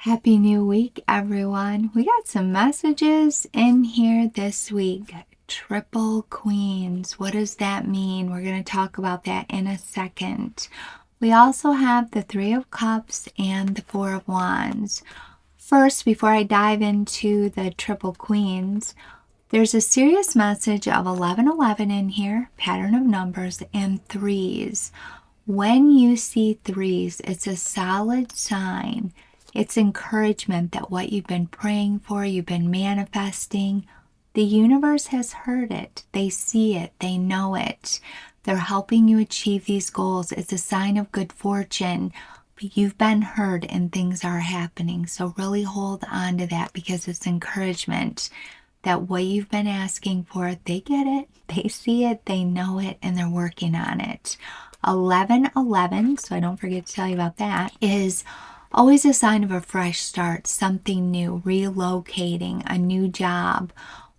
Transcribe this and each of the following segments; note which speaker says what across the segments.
Speaker 1: Happy New Week, everyone. We got some messages in here this week. Triple Queens. What does that mean? We're going to talk about that in a second. We also have the Three of Cups and the Four of Wands. First, before I dive into the Triple Queens, there's a serious message of 1111 in here, pattern of numbers, and threes. When you see threes, it's a solid sign. It's encouragement that what you've been praying for, you've been manifesting, the universe has heard it. They see it. They know it. They're helping you achieve these goals. It's a sign of good fortune. But you've been heard and things are happening. So really hold on to that because it's encouragement that what you've been asking for, they get it. They see it. They know it. And they're working on it. 1111, so I don't forget to tell you about that, is always a sign of a fresh start, something new, relocating, a new job.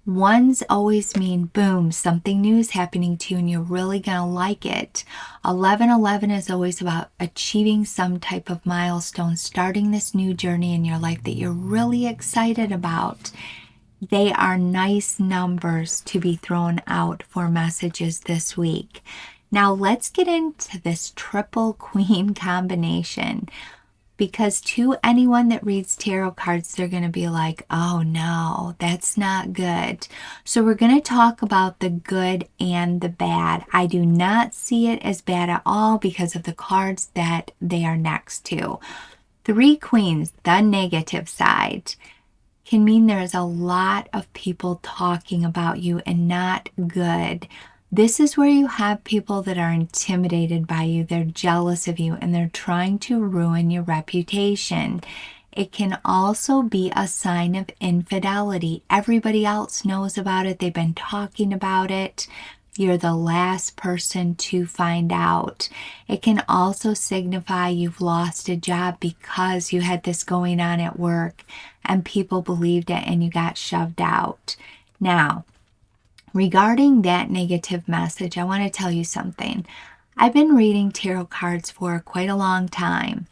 Speaker 1: Ones always mean, boom, something new is happening to you and you're really going to like it. 1111 is always about achieving some type of milestone, starting this new journey in your life that you're really excited about. They are nice numbers to be thrown out for messages this week. Now let's get into this triple queen combination, because to anyone that reads tarot cards, they're going to be like, oh no, that's not good. So we're going to talk about the good and the bad. I do not see it as bad at all because of the cards that they are next to. Three queens, the negative side, can mean there's a lot of people talking about you and not good. This is where you have people that are intimidated by you, they're jealous of you, and they're trying to ruin your reputation. It can also be a sign of infidelity. Everybody else knows about it. They've been talking about it. You're the last person to find out. It can also signify you've lost a job because you had this going on at work and people believed it and you got shoved out. Now, regarding that negative message, I want to tell you something. I've been reading tarot cards for quite a long time.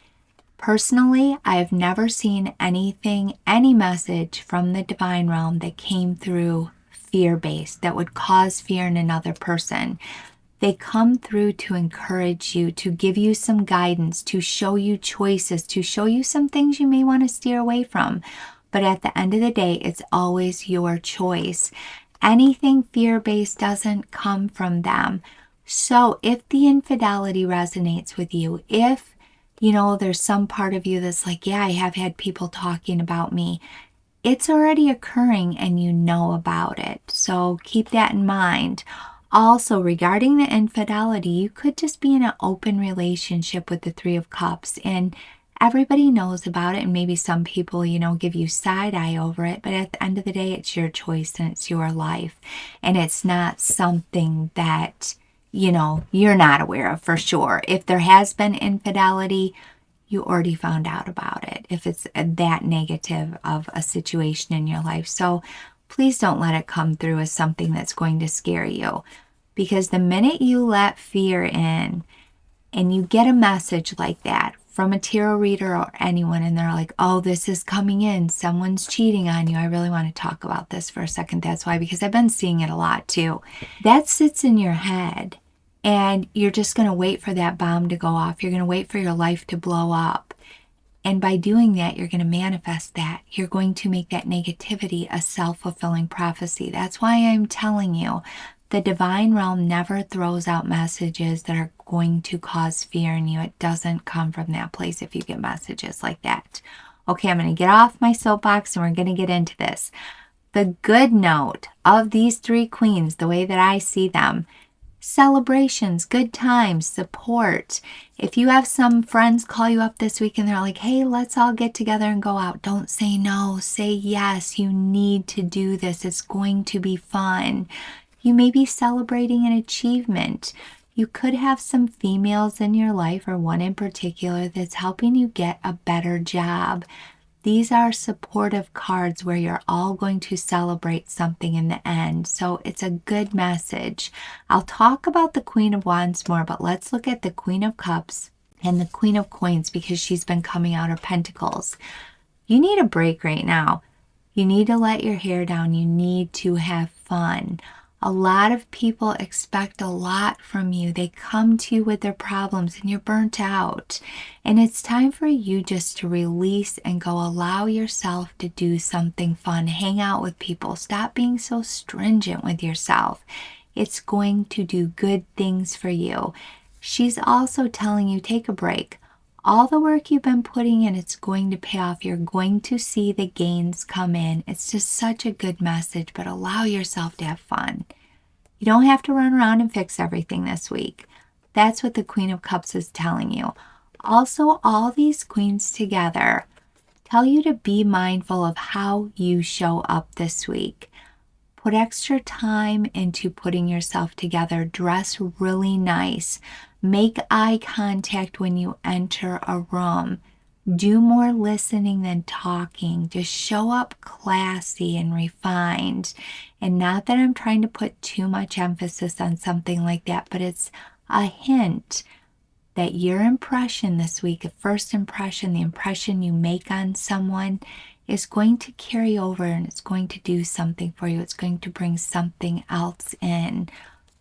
Speaker 1: Personally, I have never seen any message from the divine realm that came through fear-based, that would cause fear in another person. They come through to encourage you, to give you some guidance, to show you choices, to show you some things you may want to steer away from. But at the end of the day, it's always your choice. Anything fear-based doesn't come from them. So if the infidelity resonates with you, if, there's some part of you that's like, yeah, I have had people talking about me, it's already occurring and you know about it. So keep that in mind. Also, regarding the infidelity, you could just be in an open relationship with the Three of Cups and everybody knows about it, and maybe some people, give you side eye over it, but at the end of the day, it's your choice and it's your life. And it's not something that, you're not aware of for sure. If there has been infidelity, you already found out about it, if it's that negative of a situation in your life. So please don't let it come through as something that's going to scare you. Because the minute you let fear in and you get a message like that from a tarot reader or anyone, and they're like, oh, this is coming in, someone's cheating on you. I really want to talk about this for a second. That's why, because I've been seeing it a lot too. That sits in your head. And you're just going to wait for that bomb to go off. You're going to wait for your life to blow up. And by doing that, you're going to manifest that. You're going to make that negativity a self-fulfilling prophecy. That's why I'm telling you, the divine realm never throws out messages that are going to cause fear in you. It doesn't come from that place if you get messages like that. Okay, I'm going to get off my soapbox and we're going to get into this. The good note of these three queens, the way that I see them, celebrations, good times, support. If you have some friends call you up this week and they're like, hey, let's all get together and go out, don't say no, say yes. You need to do this. It's going to be fun. You may be celebrating an achievement. You could have some females in your life, or one in particular, that's helping you get a better job. These are supportive cards where you're all going to celebrate something in the end. So it's a good message. I'll talk about the Queen of Wands more, but let's look at the Queen of Cups and the Queen of Coins because she's been coming out of Pentacles. You need a break right now. You need to let your hair down. You need to have fun. A lot of people expect a lot from you. They come to you with their problems and you're burnt out. And it's time for you just to release and go allow yourself to do something fun. Hang out with people. Stop being so stringent with yourself. It's going to do good things for you. She's also telling you, take a break. All the work you've been putting in, it's going to pay off. You're going to see the gains come in. It's just such a good message, but allow yourself to have fun. You don't have to run around and fix everything this week. That's what the Queen of Cups is telling you. Also, all these queens together tell you to be mindful of how you show up this week. Put extra time into putting yourself together. Dress really nice. Make eye contact when you enter a room. Do more listening than talking. Just show up classy and refined. And not that I'm trying to put too much emphasis on something like that, but it's a hint that your impression this week, the first impression, the impression you make on someone, is going to carry over and it's going to do something for you. It's going to bring something else in.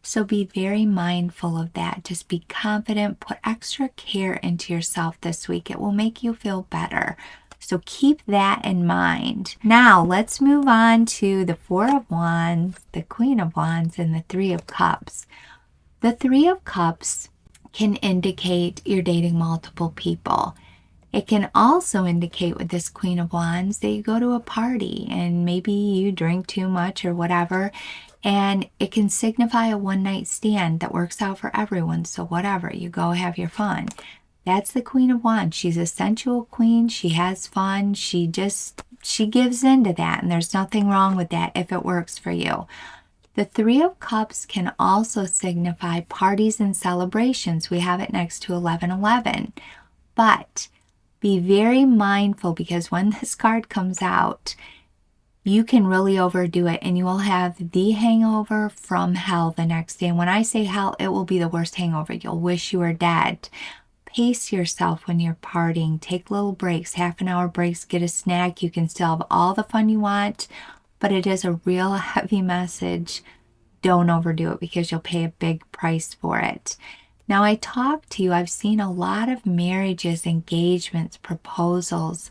Speaker 1: So be very mindful of that. Just be confident. Put extra care into yourself this week. It will make you feel better. So keep that in mind. Now let's move on to the Four of Wands, the Queen of Wands, and the Three of Cups. The Three of Cups can indicate you're dating multiple people. It can also indicate with this Queen of Wands that you go to a party and maybe you drink too much or whatever, and it can signify a one-night stand that works out for everyone. So whatever, you go have your fun. That's the Queen of Wands. She's a sensual queen. She has fun. She gives into that, and there's nothing wrong with that if it works for you. The Three of Cups can also signify parties and celebrations. We have it next to 1111. But be very mindful, because when this card comes out, you can really overdo it and you will have the hangover from hell the next day. And when I say hell, it will be the worst hangover. You'll wish you were dead. Pace yourself when you're partying. Take little breaks, half-an-hour breaks, get a snack. You can still have all the fun you want, but it is a real heavy message. Don't overdo it because you'll pay a big price for it. Now, I talk to you, I've seen a lot of marriages, engagements, proposals.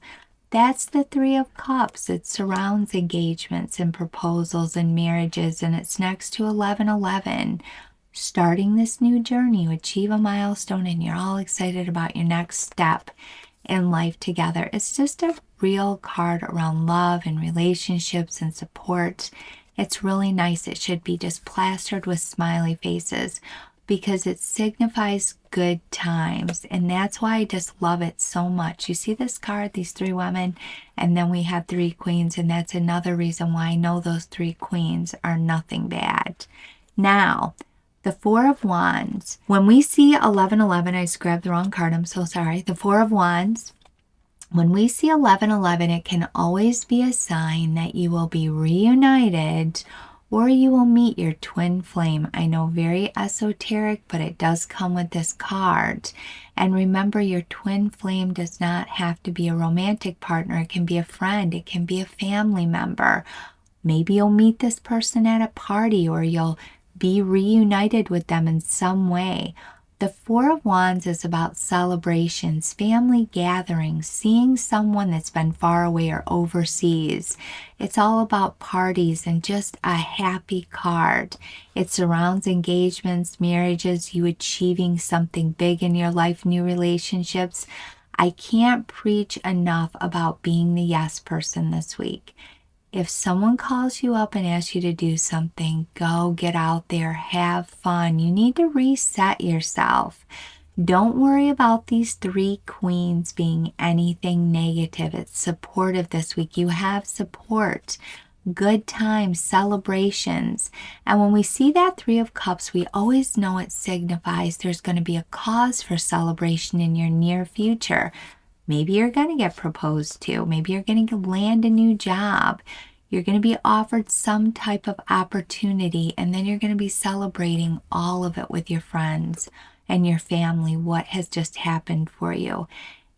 Speaker 1: That's the Three of Cups. It surrounds engagements and proposals and marriages, and it's next to 1111. Starting this new journey, you achieve a milestone and you're all excited about your next step in life together. It's just a real card around love and relationships and support. It's really nice. It should be just plastered with smiley faces, because it signifies good times. And that's why I just love it so much. You see this card, these three women, and then we have three queens. And that's another reason why I know those three queens are nothing bad. Now, the Four of Wands. When we see 1111, I just grabbed the wrong card. I'm so sorry. The Four of Wands. When we see 1111, it can always be a sign that you will be reunited or you will meet your twin flame. I know, very esoteric, but it does come with this card. And remember, your twin flame does not have to be a romantic partner. It can be a friend. It can be a family member. Maybe you'll meet this person at a party, or you'll be reunited with them in some way. The Four of Wands is about celebrations, family gatherings, seeing someone that's been far away or overseas. It's all about parties and just a happy card. It surrounds engagements, marriages, you achieving something big in your life, new relationships. I can't preach enough about being the yes person this week. If someone calls you up and asks you to do something, go get out there, have fun. You need to reset yourself. Don't worry about these three queens being anything negative. It's supportive this week. You have support, good times, celebrations. And when we see that Three of Cups, we always know it signifies there's going to be a cause for celebration in your near future. Maybe you're going to get proposed to. Maybe you're going to land a new job. You're going to be offered some type of opportunity, and then you're going to be celebrating all of it with your friends and your family, what has just happened for you.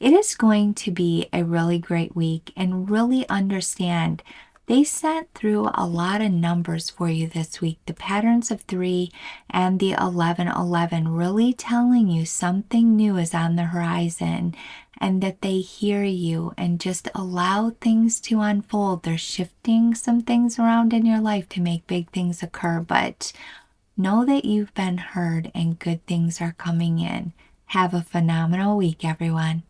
Speaker 1: It is going to be a really great week, and really understand they sent through a lot of numbers for you this week. The patterns of 3 and the 1111 really telling you something new is on the horizon and that they hear you, and just allow things to unfold. They're shifting some things around in your life to make big things occur, but know that you've been heard and good things are coming in. Have a phenomenal week, everyone.